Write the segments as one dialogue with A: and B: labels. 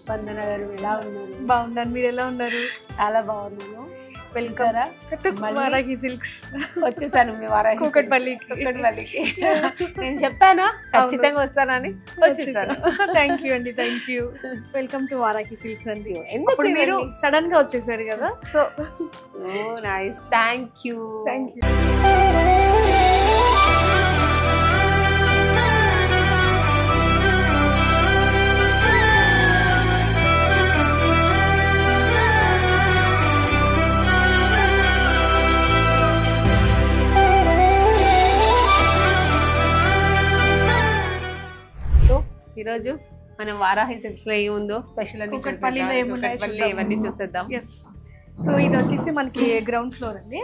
A: స్పందన గారు ఎలా ఉన్నారు?
B: బాగున్నాను, మీరు ఎలా ఉన్నారు?
A: చాలా బాగున్నాను.
B: Welcome Varahi silks.
A: వచ్చేసాను మీ వారాహి
B: కూకట్పల్లికి.
A: నేను చెప్పానా ఖచ్చితంగా వస్తానని, వచ్చేసాను.
B: థ్యాంక్ యూ అండి, thank you. Welcome to Varahi silks అండి. ఎందుకు మీరు సడన్ గా వచ్చేసారు కదా, సో
A: నైస్. Thank you. ఈరోజు మనం వారాహి సిల్క్స్ లో ఏముందో స్పెషల్ అని ఇవన్నీ చూసేద్దాం.
B: సో ఇది వచ్చేసి మనకి గ్రౌండ్ ఫ్లోర్ అండి.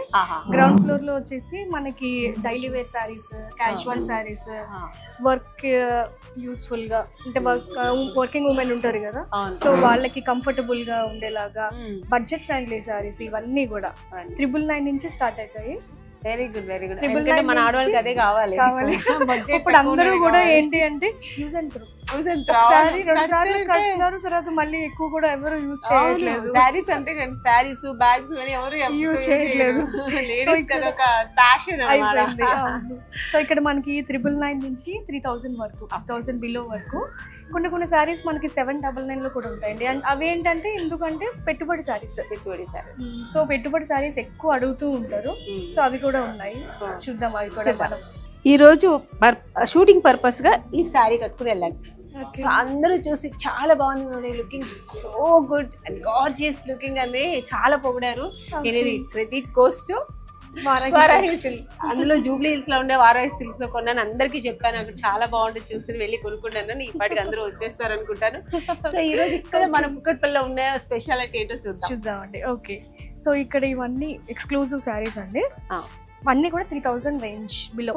B: గ్రౌండ్ ఫ్లోర్ లో వచ్చేసి మనకి daily wear saris, casual saris, work useful గా అంటే వర్కింగ్ ఉమెన్ ఉంటారు కదా, సో వాళ్ళకి కంఫర్టబుల్ గా ఉండేలాగా బడ్జెట్ ఫ్రెండ్లీ సారీస్ ఇవన్నీ కూడా 999 నుంచి స్టార్ట్ అవుతాయి.
A: Very good, very good. ఎందుకంటే మన ఆడవాళ్ళకి అదే కావాలి.
B: ఇప్పుడు అందరూ కూడా ఏంటి అంటే యూజ్ అండ్ త్రో, ఒకసారి 2 సార్లు కట్టున్నారు, తర్వాత మళ్ళీ ఎక్కువ కూడా ఎవరు యూజ్ చేయట్లేదు.
A: సారీస్ అంటే సారీస్, బ్యాగ్స్ ఎవరు
B: యూజ్ చేయట్లేదు. సో ఇక్కడ మనకి 999 నుంచి 3000 వరకు, 1000 బిలో వరకు కొన్ని సారీస్ మనకి 799 లో కూడా ఉంటాయండి. అండ్ అవి ఏంటంటే ఎందుకంటే పెట్టుబడి సారీస్, సో పెట్టుబడి సారీస్ ఎక్కువ అడుగుతూ ఉంటారు, సో అవి కూడా ఉన్నాయి. చూద్దాం అవి కూడా మనం.
A: ఈ రోజు షూటింగ్ పర్పస్ గా ఈ సారీ కట్టుకుని వెళ్ళాను. సో అందరూ చూసి చాలా బాగుంది, looking so good and gorgeous looking అని చాలా పొగిడారు. Credit goes to Varahi silks. అందులో జూబ్లీ హిల్స్ లో ఉండే వారాహి సిల్క్స్ లో కొన్నాను, అందరికీ చెప్పాను అక్కడ చాలా బాగుంటుంది, చూసి వెళ్ళి కొనుక్కుంటాను. ఇప్పటికి అందరూ వచ్చేస్తారు అనుకుంటాను. సో ఈ రోజు ఇక్కడ మన కుక్కట్పల్లిలో ఉండే స్పెషాలిటీ ఏంటో
B: చూద్దామండి. ఓకే, సో ఇక్కడ ఇవన్నీ ఎక్స్క్లూజివ్ శారీస్ అండి, అన్నీ కూడా 3000 రేంజ్ బిలో.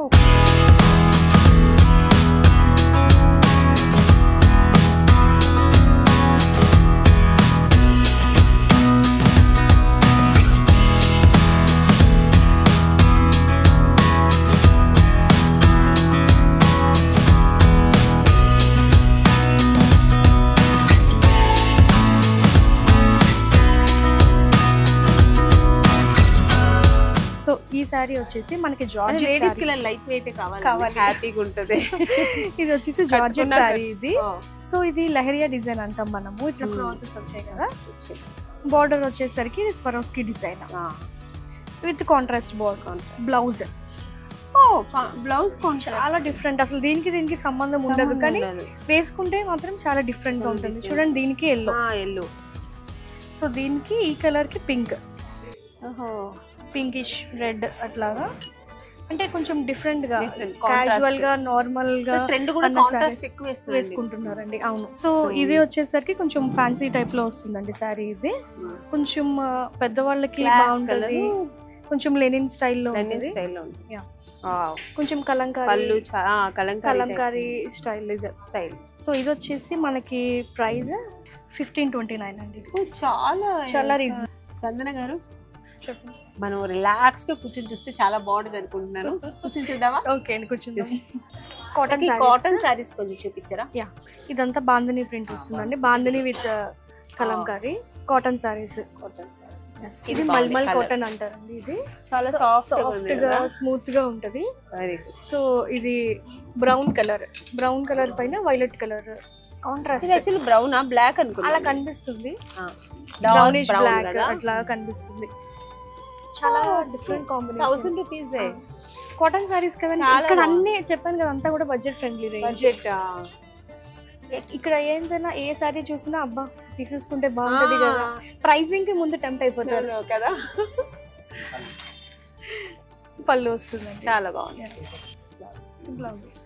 B: ఈ సారీ వచ్చేసి మనకి జార్జెట్,
A: లైట్ వెయిట్ కావాలి, హ్యాపీగా ఉంటది.
B: ఇది వచ్చేసి జార్జెట్ సారీ ఇది. సో ఇది లహరియా డిజైన్ అంటాం మనము. ఇట్లా క్రాసెస్ వచ్చాయి కదా, బార్డర్ వచ్చేసరికి Swarovski design with contrast border. Blouse చాలా డిఫరెంట్, అసలు దీనికి సంబంధం ఉండదు, కానీ వేసుకుంటే మాత్రం చాలా డిఫరెంట్ గా ఉంటుంది. చూడండి, దీనికి ఎల్లో, సో దీనికి ఈ కలర్ కి పింక్, పింకిష్ రెడ్ అట్లాగా, అంటే కొంచెం డిఫరెంట్ గా, క్యాజువల్ గా, నార్మల్ గా వేసుకుంటున్నారండి. అవును. సో ఇది వచ్చేసరికి కొంచెం ఫ్యాన్సీ టైప్ లో వస్తుందండి సారీ. ఇది కొంచెం పెద్దవాళ్ళకి బాగుంటుంది, కొంచెం లెనిన్ స్టైల్లో ఉంటుంది, కొంచెం కలంకారీ స్టైల్. సో ఇది వచ్చేసి మనకి ప్రైస్ 1529 అండి. చాలా రీజన్.
A: స్పందన గారు చెప్పండి, మనం రిలాక్స్ గా కూర్చొని చూస్తే చాలా బాగుంటుంది అనుకుంటున్నాను. కూర్చొని చూద్దామా?
B: ఓకే అండి, కూర్చుందాం.
A: కాటన్ సారీస్ కొంచెం చూపించారా?
B: ఇదంతా బాందిని ప్రింట్ వస్తుందండి, బాందిని విత్ కలంకారీ కాటన్ సారీస్. ఇది మల్మల్ కాటన్ అంటారండి. ఇది చాలా సాఫ్ట్ గా, స్మూత్ గా ఉంటది. సో ఇది బ్రౌన్ కలర్ పైన violet colour contrast.
A: Actually brown black అనుకుంటా,
B: అలా కనిపిస్తుంది, బ్రౌనిష్ బ్లాక్ అట్లా కనిపిస్తుంది. చాలా different combination.
A: 1000 rupees
B: cotton saris కదండి. ఇక్కడ అన్ని చెప్పాను కదా, అంతా కూడా బడ్జెట్ ఫ్రెండ్లీ రేంజ్. ఇక్కడ ఏంటన్నా ఏ సారీ చూసినా అబ్బా తీసేసుకుంటే బాగుంటది కదా, ప్రైసింగ్ కి ముందు టెంప్ట్ అయిపోతారు
A: కదా.
B: పళ్ళు వస్తుంది,
A: చాలా బాగుంది.
B: బ్లౌజ్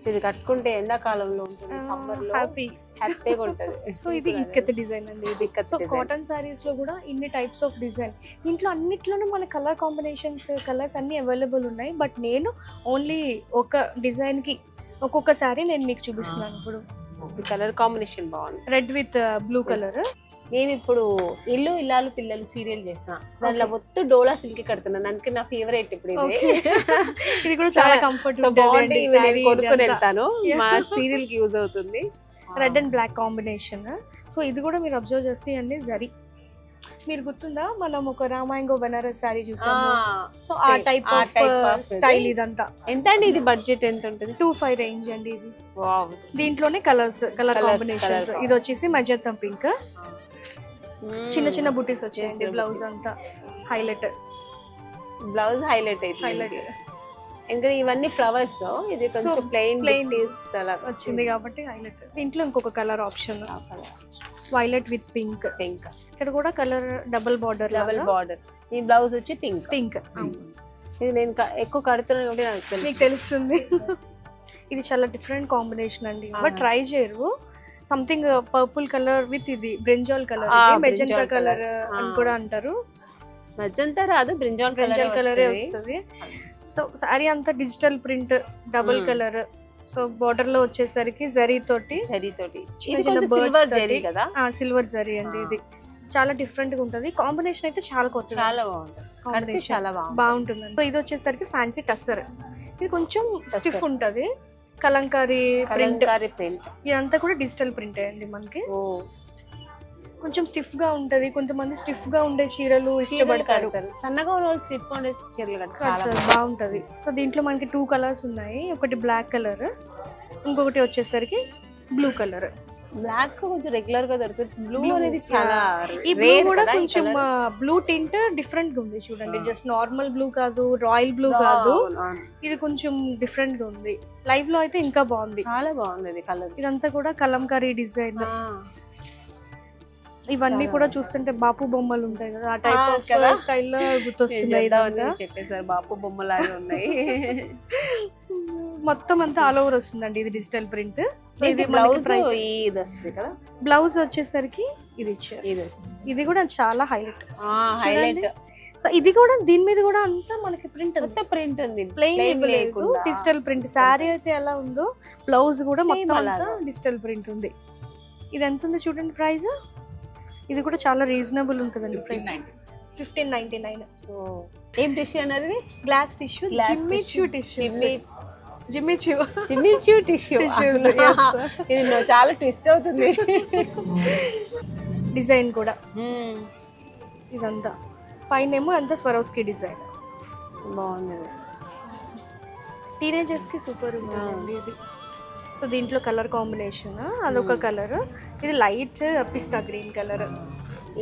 A: ఇది కట్టుకుంటే ఎండాకాలంలో ఉంటుంది, సమ్మర్ లో హ్యాపీగా ఉంటుంది.
B: సో ఇది ఇక్కత్ డిజైన్ అండి. ఇది సో కాటన్ సారీస్ లో కూడా ఇన్ని టైప్స్ ఆఫ్ డిజైన్, ఇంట్లో అన్నిట్లోనూ మన కలర్ కాంబినేషన్స్, కలర్స్ అన్ని అవైలబుల్ ఉన్నాయి. బట్ నేను ఓన్లీ ఒక డిజైన్ కి ఒక్కొక్క సారీ నేను మీకు చూపిస్తున్నాను. ఇప్పుడు
A: కలర్ కాంబినేషన్ బాగుంది,
B: రెడ్ విత్ బ్లూ కలర్.
A: నేను ఇప్పుడు ఇల్లు ఇల్లాలు పిల్లలు సీరియల్ చేసిన దాంట్లో మొత్తం డోలా సిల్క్ కడుతున్నాను, అందుకే నా ఫేవరెట్ ఇప్పుడు ఇది.
B: ఇది కూడా చాలా కంఫర్ట్,
A: బాగుంటుంది, కొనుక్కొని వెళ్తాను, మా సీరియల్ కి యూజ్ అవుతుంది.
B: Red and black combination. So ఇది కూడా మీరు అబ్జర్వ్ చేస్తే అండి జరీ, మీరు గుర్తుందా మనం ఒక రామాయంగో బనారస్ సారీ చూసాము. సో ఆ టైప్ ఆఫ్ స్టైల్ ఇదంతా.
A: ఎంత అండి ఇది బడ్జెట్ ఎంత ఉంటుంది?
B: 25 రేంజ్ అండి ఇది. దీంట్లోనే కలర్ కాంబినేషన్స్. ఇది వచ్చేసి మజంతా పింక్, చిన్న చిన్న బుటీస్ వచ్చాయండి. బ్లౌజ్ అంతా హైలైట్,
A: బ్లౌజ్ హైలైట్ ఇంకా ఇవన్నీ ఫ్లవర్స్, ఇది కొంచెం ప్లెయిన్ అలా
B: వచ్చింది కాబట్టి హైలైట్. దీంట్లో ఇంకొక colour option violet with pink. ఇక్కడ కూడా కలర్ డబుల్ బార్డర్.
A: ఈ బ్లౌజ్ వచ్చి పింక్. ఇది నేను ఎక్కువ కడుతున్నాను కాబట్టి నాకు తెలుసు,
B: మీకు తెలుస్తుంది. ఇది చాలా డిఫరెంట్ కాంబినేషన్ అండి, బట్ ట్రై చేయరు. సంథింగ్ పర్పుల్ కలర్ విత్ ఇది బ్రింజాల్ కలర్, మెజెంటా కలర్ అని కూడా అంటారు.
A: మెజెంటా రాదు, బ్రింజాల్
B: కలరే వస్తుంది. సో సారీ అంతా digital print, double colour. So border లో వచ్చేసరికి జరీ తోటి
A: సిల్వర్ జరీ కదా,
B: సిల్వర్ జరీ అండి. ఇది చాలా డిఫరెంట్ గా ఉంటది. కాంబినేషన్ అయితే చాలా కొత్త,
A: చాలా బాగుంటుంది, చాలా
B: బాగుంటుందండి. సో ఇది వచ్చేసరికి ఫ్యాన్సీ టస్సర్. ఇది కొంచెం స్టిఫ్ ఉంటది, కలంకారీ ప్రింట్. ఇదంతా కూడా డిజిటల్ ప్రింట్ అండి. మనకి కొంచెం స్టిఫ్ గా ఉంటది. కొంతమంది స్టిఫ్ గా ఉండే చీరలు ఇష్టపడతారు,
A: సన్నగా ఉన్న స్టిఫ్ ఉండే చీరలు కడతారు,
B: బాగుంటది. సో దీంట్లో మనకి 2 కలర్స్ ఉన్నాయి. ఒకటి బ్లాక్ కలర్, ఇంకొకటి వచ్చేసరికి బ్లూ కలర్.
A: బ్లాక్ కొంచెం రెగ్యులర్ గా దొరుకుతుంది, బ్లూ అనేది చాలా.
B: ఈ బ్లూ కూడా కొంచెం బ్లూ టింట్ డిఫరెంట్ గా ఉంది చూడండి. జస్ట్ నార్మల్ బ్లూ కాదు, రాయల్ బ్లూ కాదు, ఇది కొంచెం డిఫరెంట్ గా ఉంది. లైవ్ లో అయితే ఇంకా బాగుంది,
A: చాలా బాగుంది కలర్.
B: ఇదంతా కూడా కలంకారీ డిజైన్. ఇవన్నీ కూడా చూస్తుంటే బాపు బొమ్మలు ఉంటాయి కదా, ఆ టైప్ ఆఫ్ స్టైల్లో గుర్తొస్తున్నాయి.
A: చెప్పేసారు బాపు బొమ్మలాగా ఉన్నాయి.
B: మొత్తం అంతా ఆల్ ఓవర్ వస్తుందండి. ఇది డిజిటల్ ప్రింట్.
A: సో ఇది బ్లౌజ్ ఇది వస్తుంది కదా.
B: బ్లౌజ్ వచ్చేసరికి ఇది ఇచ్చారు. ఇది కూడా చాలా హైలైట్. సో ఇది కూడా దీని మీద కూడా అంతా మనకి ప్రింట్
A: ఉంది,
B: ప్లెయిన్ లేదు, డిజిటల్ ప్రింట్. శారీ అయితే ఎలా ఉందో బ్లౌజ్ కూడా మొత్తం అంతా డిజిటల్ ప్రింట్ ఉంది. ఇది ఎంత ఉంది చూడండి ప్రైస్. ఇది కూడా చాలా రీజనబుల్ ఉంటుందండి ప్రైస్. 1599.
A: ఏం టిష్యూ అన్నారు?
B: Glass tissue,
A: Jimmy Choo tissue. ఇది చాలా ట్విస్ట్ అవుతుంది
B: డిజైన్ కూడా. ఇదంతా పైన ఏమో అంతా స్వరోస్కి డిజైన్
A: బాగుంది.
B: టీనేజర్స్ కి సూపర్ ఉంటుంది ఇది. సో దీంట్లో కలర్ కాంబినేషన్ అదొక కలర్. ఇది లైట్ పిస్తా గ్రీన్ కలర్.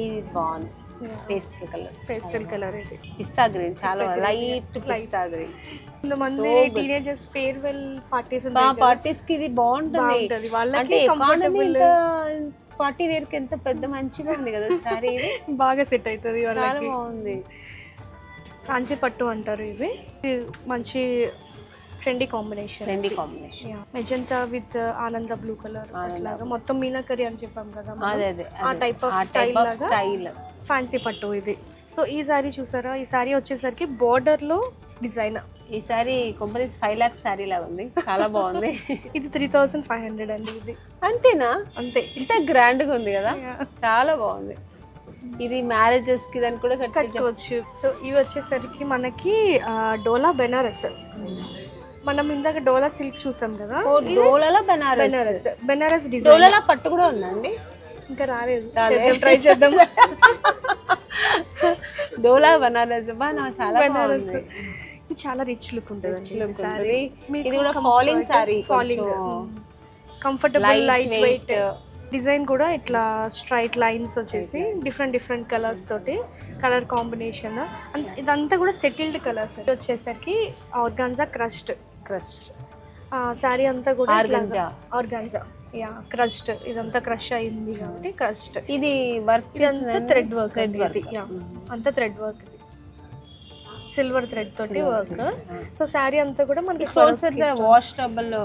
A: ఇది బాగుంది,
B: పేస్టల్ కలర్. ఇది
A: పిస్తా గ్రీన్, చాలా లైట్ పిస్తా గ్రీన్.
B: కొంతమంది టీనేజర్స్ ఫేర్వెల్
A: పార్టీస్ కి ఇది బాగుంటుంది.
B: వాళ్ళకి కంఫర్టబుల్
A: పార్టీ వేర్ కి ఎంత పెద్ద మంచిగా ఉంది కదా సారీ.
B: బాగా సెట్ అవుతుంది వాళ్ళకి.
A: బాగుంది.
B: ఫ్యాన్సీ పట్టు అంటారు ఇవి. మంచి ట్రెండీ కాంబినేషన్. మెజెంటా విత్ ఆనంద బ్లూ కలర్ అట్లాగా మొత్తం మీనాకరి అని చెప్పాం కదా, ఆ టైప్ ఆఫ్ స్టైల్ ఫ్యాన్సీ పట్టు ఇది. సో ఈ సారీ చూసారా, ఈ సారీ వచ్చేసరికి బోర్డర్ లో డిజైన్.
A: ఈ సారీ కంపెనీ 5 lakhs సారీ లాగా ఉంది, చాలా బాగుంది.
B: ఇది 3500 అండి. ఇది
A: అంతేనా?
B: అంతే.
A: ఇంత గ్రాండ్ గా ఉంది కదా, చాలా బాగుంది. ఇది మ్యారేజెస్ కి దాన్ని కూడా
B: కట్టుకోవచ్చు. సో ఇవి వచ్చేసరికి మనకి డోలా బెనారస్. మనం ఇందాక డోలా సిల్క్ చూసాం కదా,
A: డోలాలో బెనారస్
B: డిజైన్.
A: డోలాలో పట్టు కూడా ఉందండి,
B: ఇంకా రాలేదు, ట్రై చేద్దాం.
A: డోలా బనారస్ చాలా బనారస్.
B: ఇది చాలా రిచ్ లుక్ ఉంటుంది.
A: ఇది కూడా falling sorry,
B: comfortable light weight. Design కూడా ఇట్లా స్ట్రైట్ లైన్స్ వచ్చేసి డిఫరెంట్ కలర్స్ తోటి కలర్ కాంబినేషన్. ఇదంతా కూడా సెటిల్డ్ కలర్స్. వచ్చేసరికి ఆర్గాన్జా క్రష్డ్ సారీ అంతా కూడా ఆర్గాన్జా క్రష్డ్. ఇదంతా క్రష్ అయింది కాబట్టి క్రష్డ్.
A: ఇది వర్క్
B: ఇదంతా థ్రెడ్ వర్క్, అంతా థ్రెడ్ వర్క్, సిల్వర్ థ్రెడ్ తోటి వర్క్. సో శారీ అంతా కూడా మనకి
A: వాష్ టబ్బుల్లో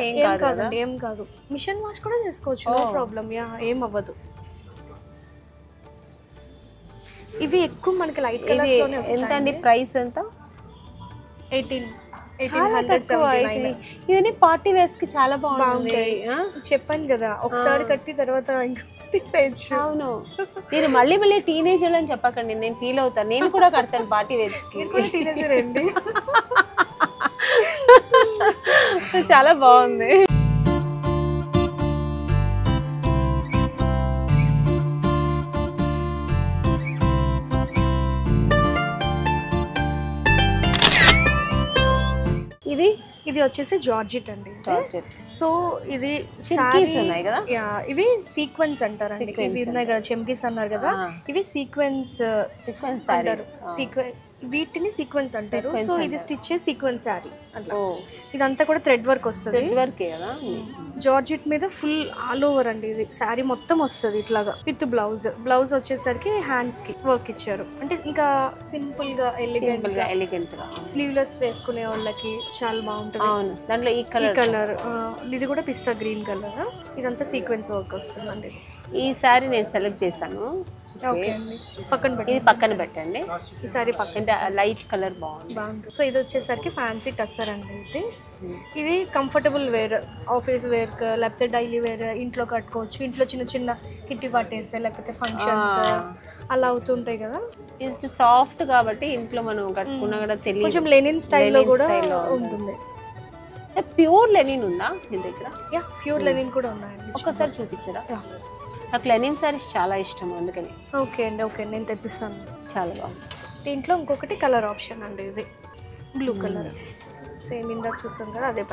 B: ఏం కాదండి, ఏం కాదు. మిషన్ వాష్ కూడా చేసుకోవచ్చు, నో ప్రాబ్లం. ఏం అవ్వదు. ఇవి ఎక్కువ మనకి లైట్ కలర్స్ లోనే వస్తాయి.
A: ఎంత అండి ప్రైస్? ఎంత?
B: 1879.
A: ఇది పార్టీ వేర్స్ కి చాలా బాగుంది.
B: చెప్పాను కదా, ఒకసారి కట్టి తర్వాత ఇంకా తీసేయచ్చు.
A: అవును, మీరు మళ్ళీ టీనేజర్ అని చెప్పకండి, నేను ఫీల్ అవుతాను. నేను కూడా కడతాను పార్టీ వేర్స్ కి.
B: టీనేజర్ అండి.
A: చాలా బాగుంది. ఇది
B: ఇది వచ్చేసి జార్జెట్ అండి.
A: జార్జెట్.
B: సో ఇది
A: చిమ్కీస్ ఉన్నాయి కదా,
B: ఇవి సీక్వెన్స్ అంటారండి. ఇవి ఉన్నాయి కదా చెమ్కీస్ అన్నారు కదా, ఇవి సీక్వెన్స్ అంటారు. వీటిని సీక్వెన్స్ అంటారు. సో ఇది స్టిచ్ సీక్వెన్స్ శారీ అట్లా. ఇదంతా కూడా థ్రెడ్ వర్క్ వస్తుంది. జార్జెట్ మీద ఫుల్ ఆల్ ఓవర్ అండి. ఇది శారీ మొత్తం వస్తుంది ఇట్లాగా విత్ బ్లౌజ్ వచ్చేసరికి హ్యాండ్స్ కి వర్క్ ఇచ్చారు. అంటే ఇంకా సింపుల్ గా ఎలిగెంట్ గా స్లీవ్లెస్ వేసుకునే వాళ్ళకి చాలా బాగుంటుంది.
A: దాంట్లో ఈ
B: కలర్ ఇది కూడా పిస్తా గ్రీన్ కలర్. ఇదంతా సీక్వెన్స్ వర్క్ వస్తుందండి.
A: ఈ శారీ నేను సెలెక్ట్ చేశాను. పక్కన పెట్టండి.
B: ఈ సారీ పక్కన
A: లైట్ కలర్ బాగుంది.
B: సో ఇది వచ్చేసరికి ఫ్యాన్సీ టస్సర్ అండి. ఇది కంఫర్టబుల్ వేర్, ఆఫీస్ వేర్ లేకపోతే డైలీ వేర్, ఇంట్లో కట్టుకోవచ్చు. ఇంట్లో చిన్న చిన్న కిట్టి పట్టేస్తే లేకపోతే ఫంక్షన్స్ అలా అవుతుంటాయి కదా.
A: ఇది సాఫ్ట్ కాబట్టి ఇంట్లో మనం కట్టుకున్నా కూడా తెలియదు.
B: కొంచెం లెనిన్ స్టైల్లో కూడా ఉంటుంది.
A: ప్యూర్ లెనిన్ ఉందా మీ దగ్గర?
B: ప్యూర్ లెనిన్ కూడా ఉన్నాయండి.
A: ఒక్కసారి చూపించరా? నాకు లెనిన్ సారీస్ చాలా ఇష్టం, అందుకని.
B: ఓకే అండి, ఓకే నేను తెప్పిస్తాను.
A: చాలా బాగుంది.
B: దీంట్లో ఇంకొకటి కలర్ ఆప్షన్ అండి. ఇది బ్లూ కలర్, సేమ్ ఇందాక చూసాం కదా అదే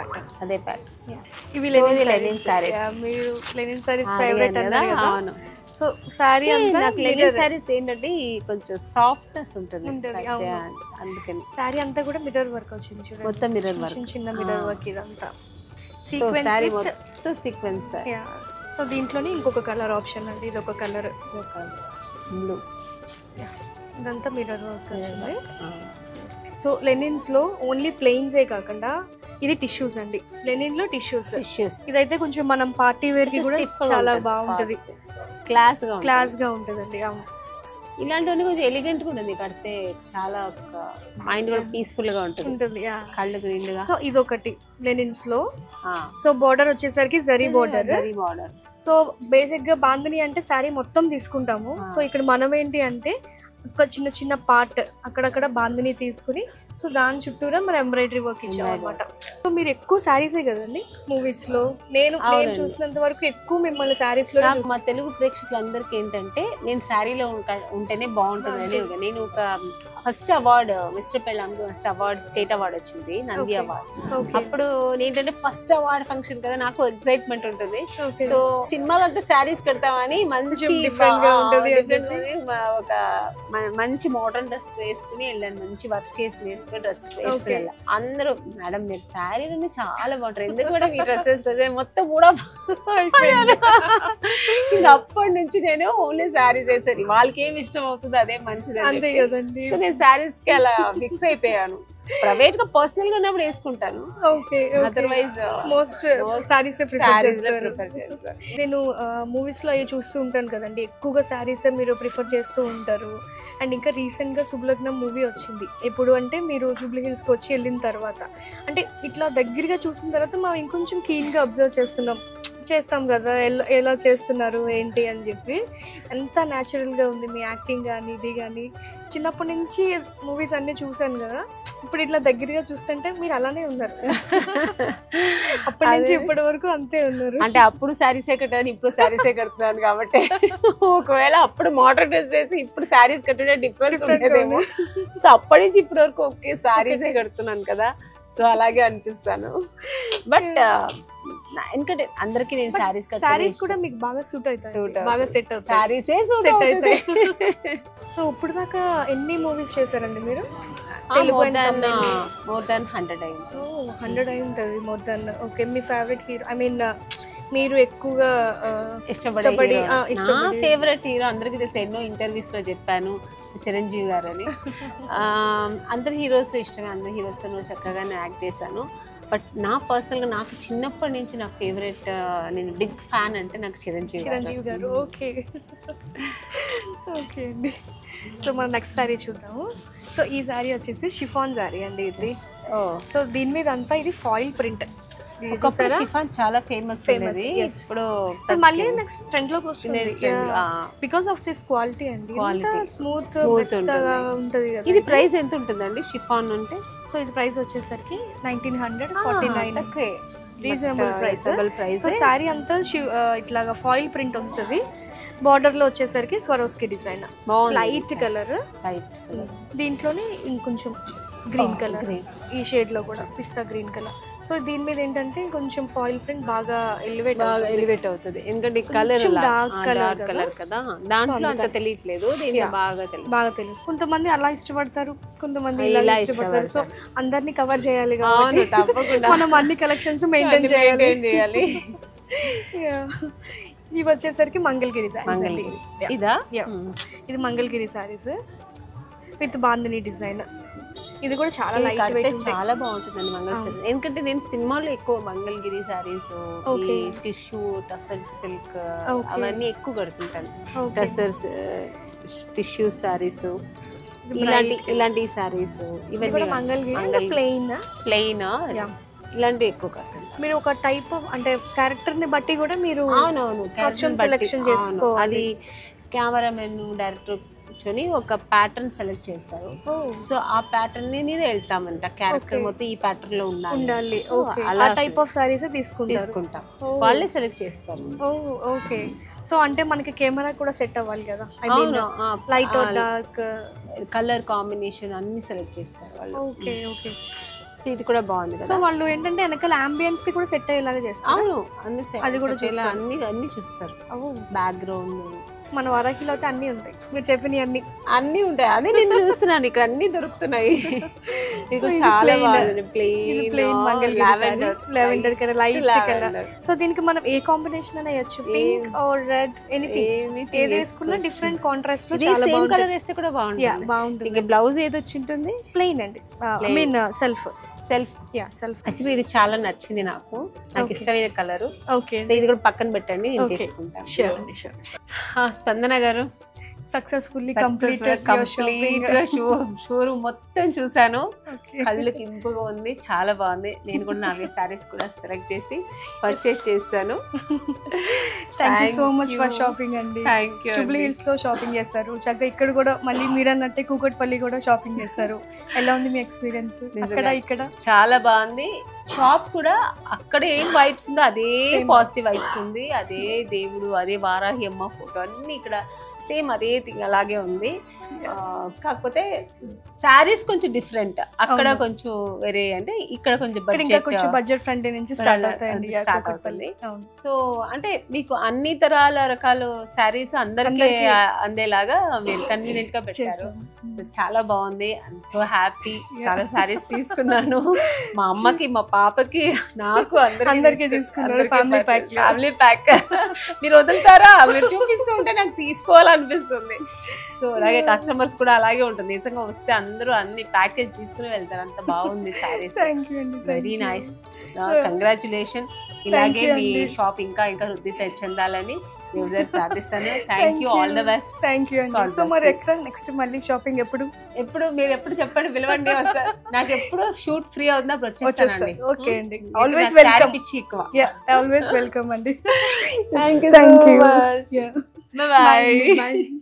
B: ప్యాటర్న్. ఇవి లెనిన్ సారీస్. మీరు లెనిన్ సారీస్ ఫేవరెట్ అన్నారు కదా. అవును. సో సారీ అంతా
A: లెనిన్ సారీస్ ఏంటంటే కొంచెం సాఫ్ట్నెస్ ఉంటుంది, అందుకని.
B: సారీ అంతా కూడా మిర్రర్ వర్క్ వచ్చింది చూడండి,
A: మొత్తం మిర్రర్ వర్క్,
B: చిన్న మిర్రర్ వర్క్. ఇదంతా
A: సీక్వెన్స్.
B: సో దీంట్లోనే ఇంకొక కలర్ ఆప్షన్ అండి. ఇది ఒక కలర్
A: బ్లూ.
B: ఇదంతా మిర్రర్ వర్క్ వచ్చింది. సో లెనిన్స్ లో ఓన్లీ ప్లెయిన్సే కాకుండా ఇది టిష్యూస్ అండి. లెనిన్ లో టిష్యూస్. ఇదైతే కొంచెం మనం పార్టీ వేర్ కి కూడా చాలా బాగుంటది, క్లాస్ గా ఉంటదండి.
A: ఇలాంటివన్నీ కొంచెం ఎలిగెంట్ గా ఉంటుంది, కడితే చాలా మైండ్ కూడా పీస్ఫుల్ గా ఉంటుంది, కళ్ళకు నిండుగా.
B: సో ఇదొకటి లెనిన్స్ లో. సో బోర్డర్ వచ్చేసరికి జరీ బోర్డర్. సో బేసిక్ గా బాందిని అంటే శారీ మొత్తం తీసుకుంటాము. సో ఇక్కడ మనం ఏంటి అంటే ఒక చిన్న చిన్న పార్ట్ అక్కడక్కడ బాందిని తీసుకుని సో దాని చుట్టూరా మనం ఎంబ్రాయిడరీ వర్క్ ఇచ్చాం అనమాట. సో మీరు ఎక్కువ శారీసే కదండి మూవీస్ లో. నేను చూసినంత వరకు ఎక్కువ మిమ్మల్ని శారీస్ లో.
A: మా తెలుగు ప్రేక్షకులందరికీ ఏంటంటే నేను శారీలో ఉంటేనే బాగుంటుంది అని. నేను ఒక ఫస్ట్ అవార్డు మిస్టర్ పెళ్ళాంకు ఫస్ట్ అవార్డు స్టేట్ అవార్డు వచ్చింది, నంది అవార్డు. అప్పుడు ఏంటంటే ఫస్ట్ అవార్డు ఫంక్షన్ కదా, నాకు ఎక్సైట్మెంట్ ఉంటుంది. సో సినిమాలో అంతా శారీస్ కడతామని మంచి ఒక మంచి మోడర్న్ డ్రెస్ వేసుకుని వెళ్ళాను, మంచి వర్క్ చేసి వేసుకుని డ్రెస్ వేసుకుని వెళ్ళాను. అందరూ మేడం మీరు శారీలోనే చాలా బాగుంటారు, ఎందుకు కూడా మీ డ్రెస్సెస్ మొత్తం కూడా ఇంకా అప్పటి నుంచి నేను ఓన్లీ శారీస్ వేసాను. వాళ్ళకి ఏమి ఇష్టం అవుతుందో అదే మంచిది. సో నేను శారీస్ కి అలా ఫిక్స్ అయిపోయాను. ప్రైవేట్ గా పర్సనల్ గా ఉన్నప్పుడు వేసుకుంటాను, అదర్వైజ్
B: మోస్ట్ శారీస్ ప్రిఫర్ చేస్తాను. నేను మూవీస్ లో అవి చూస్తూ ఉంటాను కదండి, ఎక్కువగా శారీస్ మీరు ప్రిఫర్ చేస్తూ ఉంటారు. అండ్ ఇంకా రీసెంట్ గా శుభలగ్నం మూవీ వచ్చింది. ఎప్పుడు అంటే మీరు జూబ్లీ హిల్స్ కి వచ్చి వెళ్ళిన తర్వాత, అంటే ఇట్లా దగ్గరగా చూసిన తర్వాత మనం ఇంకొంచెం కీన్ గా అబ్జర్వ్ చేస్తాం కదా ఎలా చేస్తున్నారు ఏంటి అని చెప్పి. ఎంత న్యాచురల్ గా ఉంది మీ యాక్టింగ్ కానీ ఇది కానీ. చిన్నప్పటి నుంచి మూవీస్ అన్ని చూసాను కదా, ఇప్పుడు ఇట్లా దగ్గరగా చూస్తుంటే మీరు అలానే ఉన్నారు. అప్పటి నుంచి ఇప్పటి వరకు అంతే ఉన్నారు.
A: అంటే అప్పుడు శారీసే కట్టాను, ఇప్పుడు శారీసే కడుతున్నాను కాబట్టి ఒకవేళ అప్పుడు మోడర్న్ డ్రెస్ వేసి ఇప్పుడు శారీస్ కట్టే డిఫరెన్స్ ఉండేదేమో. సో అప్పటి నుంచి ఇప్పటి వరకు ఓకే శారీసే కడుతున్నాను కదా, సో అలాగే అనిపిస్తాను. బట్ ఎందుకంటే అందరికి నేను
B: శారీస్ కూడా మీకు బాగా సూట్ అవుతాయి, బాగా సెట్ అవుతాయి.
A: శారీసే సూట్ అవుతాయి.
B: సో ఇప్పుడు దాకా ఎన్ని మూవీస్ చేశారండి మీరు?
A: మోర్ దాన్ 100 అయింది.
B: 100 అయి ఉంటుంది more than. Okay, me favourite hero, I mean మీరు ఎక్కువగా
A: ఇష్టపడి ఫేవరెట్ హీరో అందరికీ తెలుసు, ఎన్నో ఇంటర్వ్యూస్ లో చెప్పాను, చిరంజీవి గారు అని. అందరి హీరోస్ ఇష్టమే, అందరి హీరోస్తో చక్కగానే యాక్ట్ చేశాను. బట్ నా పర్సనల్గా నాకు చిన్నప్పటి నుంచి నా ఫేవరెట్, నేను బిగ్ ఫ్యాన్ అంటే నాకు చిరంజీవి
B: గారు. ఓకే ఓకే అండి. సో మనం నెక్స్ట్ శారీ చూద్దాము. సో ఈ శారీ వచ్చేసి షిఫాన్ శారీ అండి ఇది. సో దీని మీద అంతా ఇది ఫాయిల్ ప్రింట్.
A: షిఫాన్ చాలా ఫేమస్, ఇప్పుడు
B: మళ్ళీ నెక్స్ట్ ట్రెండ్ లోకి వస్తుంది బికాస్ ఆఫ్ దిస్ క్వాలిటీ అండి. స్మూత్ ఉంటుంది.
A: ఇది ప్రైస్ ఎంత ఉంటుందండి షిఫాన్ అంటే?
B: సో ఇది ప్రైస్ వచ్చేసరికి 1949. Reasonable price.
A: Price.
B: So sari అంతా ఇట్లాగా ఫాయిల్ ప్రింట్ వస్తుంది. బార్డర్ లో వచ్చేసరికి స్వరోస్కి డిజైన్, లైట్ కలర్. దీంట్లోనే ఇంకొంచెం గ్రీన్ కలర్, ఈ షేడ్ లో కూడా పిస్తా గ్రీన్ కలర్. సో దీని మీద ఏంటంటే కొంచెం ఫాయిల్ ప్రింట్ బాగా
A: ఎలివేట్ అవుతుంది, ఎందుకంటే కలర్ డార్క్ కలర్ కదా, దాంట్లో అంత తెలియట్లేదు, దీంట్లో బాగా తెలుసు.
B: కొంతమంది అలా ఇష్టపడతారు, కొంతమంది ఇలా ఇష్టపడతారు. సో అందరినీ కవర్ చేయాలి కాబట్టి మనం అన్ని కలెక్షన్స్ మెయింటైన్ చేయాలి. ఇవి వచ్చేసరికి మంగళగిరి ఇది మంగళగిరి సారీస్ విత్ బాందిని డిజైన్. ఇది కూడా చాలా లైట్ వెయిట్,
A: చాలా బాగుంటుందండి మంగళగిరి. ఎందుకంటే నేను సినిమాలో ఎక్కువ మంగళగిరి సారీస్, టిష్యూ టసర్ సిల్క్ అవన్నీ ఎక్కువ కడుతుంటాను. టసర్స్ టిష్యూ సారీస్, ఇలాంటి సారీస్, ఇవన్నీ
B: మంగళగిరి
A: ప్లెయిన్ ఇలాంటివి ఎక్కువ కడుతుంటాను.
B: మీరు ఒక టైప్ ఆఫ్ అంటే క్యారెక్టర్ ని బట్టి కూడా మీరు కాస్ట్యూమ్ సెలెక్షన్ చేసుకోవాలి.
A: అది కెమెరామెన్ డైరెక్టర్ కూర్చొని ఒక ప్యాటర్న్ సెలెక్ట్ చేస్తారు. సో ఆ ప్యాటర్న్ మీద వెళ్తామంట, క్యారెక్టర్ మొత్తం ఈ ప్యాటర్న్ లో ఉండాలి.
B: అలా టైప్ ఆఫ్ సారీస్ తీసుకుంటాం,
A: వాళ్ళే సెలెక్ట్ చేస్తారు.
B: ఓకే. సో అంటే మనకి కెమెరా కూడా సెట్ అవ్వాలి కదా, light or dark
A: colour combination అన్ని సెలెక్ట్ చేస్తారు వాళ్ళు.
B: Okay okay.
A: ఇది కూడా బాగుంది కదా.
B: సో వాళ్ళు ఏంటంటే వెనకాల అంబియన్స్ కి కూడా సెట్ అయ్యేలాగా చేస్తారు.
A: అవును, అది కూడా అన్ని చూస్తారు. బ్యాక్గ్రౌండ్
B: మన వరాకిలో అయితే అన్ని ఉంటాయి, మీరు చెప్పిన
A: అన్ని ఉంటాయి. అదే నేను చూస్తున్నాను, ఇక్కడ అన్ని దొరుకుతున్నాయి. చాలా బాగుంది,
B: lavender colour, light colour. So దీనికి మనం ఏ కాంబినేషన్ అయినా వేయచ్చు, పింక్ ఆర్ రెడ్, ఎనీథింగ్ ఏది వేసుకున్నా డిఫరెంట్ కాంట్రాస్ట్ లో చాలా బాగుంటుంది.
A: కలర్ వేస్తే కూడా బాగుంటుంది. ఇంకా బ్లౌజ్ ఏది వచ్చి ఉంటుంది,
B: ప్లెయిన్ అండి, ఐ మీన్ సెల్ఫ్.
A: యాక్చువల్లీ ఇది చాలా నచ్చింది నాకు ఇష్టమైన కలర్.
B: ఓకే,
A: ఇది కూడా పక్కన పెట్టండి, నేను చేసుకుంటాను. స్పందన గారు,
B: సక్సెస్ఫుల్లీ
A: కంప్లీట్ గా షోరూమ్ మొత్తం చూసాను, కళ్ళుకి ఇంపుగా ఉంది, చాలా బాగుంది. నేను కూడా 4 సారీస్ కూడా సెలెక్ట్ చేసి పర్చేస్ చేశాను.
B: Thank you so much for shopping అండి. జూబ్లీ హిల్స్ లో షాపింగ్ చేశారు చక్కగా, ఇక్కడ కూడా మళ్ళీ మీరు అన్నట్టే కూకట్పల్లి కూడా షాపింగ్ చేశారు. ఎలా ఉంది మీ ఎక్స్పీరియన్స్? అక్కడ ఇక్కడ
A: చాలా బాగుంది. షాప్ కూడా అక్కడ ఏం వైబ్స్ ఉందో అదే పాజిటివ్ వైబ్స్ ఉంది. అదే దేవుడు, అదే వారాహి అమ్మ ఫోటో అన్ని ఇక్కడ సేమ్ అదే థింగ్ అలాగే ఉంది. కాకపోతే శారీస్ కొంచెం డిఫరెంట్, అక్కడ కొంచెం వేరే, అంటే ఇక్కడ కొంచెం
B: బడ్జెట్ ఫ్రెండ్లీ నుంచి స్టార్ట్ అవుతుంది.
A: సో అంటే మీకు అన్ని రకాల శారీస్ అందరికీ అందేలాగా మీరు కన్వీనియంట్ గా పెట్టారు. చాలా బాగుంది, సో హ్యాపీ. చాలా శారీస్ తీసుకున్నాను, మా అమ్మకి, మా పాపకి, నాకు అందరికి తీసుకున్నారు. ఫ్యామిలీ ప్యాక్ మీరు వదులుతారా? మీరు చూపిస్తూ ఉంటే నాకు తీసుకోవాలనిపిస్తుంది. సో అలాగే కస్టమర్స్ కూడా అలాగే ఉంటుంది, నిజంగా వస్తే అందరూ అన్ని ప్యాకేజ్ తీసుకుని వెళ్తారు. అంత బాగుంది సారీస్, వెరీ నైస్. కంగ్రాచులేషన్. ఇలాగే మీ షాప్ ఇంకా వృద్ధి చెందాలని ప్రార్థిస్తాను. Thank you, all the best.
B: Thank you అండి. సో మరి ఎక్కడ నెక్స్ట్ మళ్ళీ షాపింగ్ ఎప్పుడు
A: మీరు ఎప్పుడు చెప్పండి, పిలవండి, వస్తారు. నాకు ఎప్పుడు షూట్ ఫ్రీ అవుతున్నప్పుడు వచ్చేస్తానండి.
B: ఓకే అండి, ఆల్వేస్ వెల్కమ్.
A: ఎక్కువ,
B: ఆల్వేస్ వెల్కమ్ అండి.
A: Thank you.
B: Bye bye.